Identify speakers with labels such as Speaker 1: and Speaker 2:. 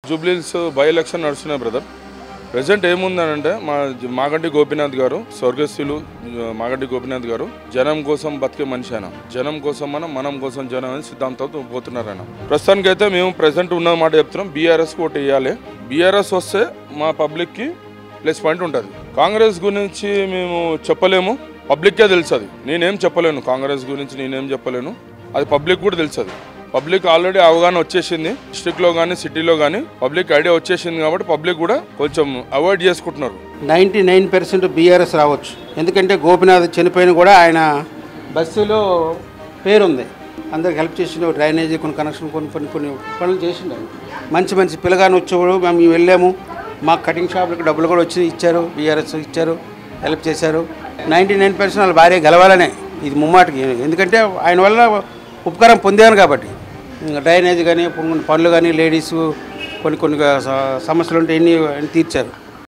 Speaker 1: Jubilee Hills by election నడుస్తున్నాయి brother. Present ఏముందనంటే Maganti Gopinath గారు, స్వర్గస్థులు మాగంటి గోపీనాథ్ గారు జనం కోసం బతికే మనిషి ఆయన. జనం కోసం మనం కోసం జనం అని సిద్ధాంతంతో పోతున్నారు ఆయన. ప్రస్తుతానికైతే మేము ప్రెసెంట్ ఉన్న మాట చెప్తున్నాం, బీఆర్ఎస్ ఓటు వేయాలి. బీఆర్ఎస్ వస్తే మా పబ్లిక్కి ప్లస్ పాయింట్ ఉంటుంది. కాంగ్రెస్ గురించి మేము చెప్పలేము, పబ్లిక్కే తెలుసు. అది నేనేం చెప్పలేను, కాంగ్రెస్ గురించి నేనేం చెప్పలేను, అది పబ్లిక్ కూడా తెలుసు. పబ్లిక్ ఆల్రెడీ అవగాహన వచ్చేసింది, డిస్ట్రిక్ట్లో కానీ సిటీలో కానీ పబ్లిక్ ఐడియా వచ్చేసింది. కాబట్టి పబ్లిక్ కూడా కొంచెం అవాయిడ్ చేసుకుంటున్నారు.
Speaker 2: 99% బీఆర్ఎస్ రావచ్చు. ఎందుకంటే గోపీనాథ్ చనిపోయిన కూడా ఆయన బస్సులో పేరుంది, అందరికి హెల్ప్ చేసిండు, డ్రైనేజీ కొన్ని కనెక్షన్ కొన్ని పనులు చేసిండు. మంచి పిల్లగాని వచ్చేవాడు. మేము వెళ్ళాము, మా కటింగ్ షాపులకు డబ్బులు కూడా వచ్చి ఇచ్చారు, బీఆర్ఎస్ ఇచ్చారు, హెల్ప్ చేశారు. 99% వాళ్ళ భార్య గెలవాలనే ఇది ముమ్మాటికి. ఎందుకంటే ఆయన వల్ల ఉపకారం పొందాను కాబట్టి. డ్రైనేజ్ కానీ పనులు కానీ లేడీస్ కొన్ని సమస్యలు ఉంటే ఎన్ని తీర్చారు.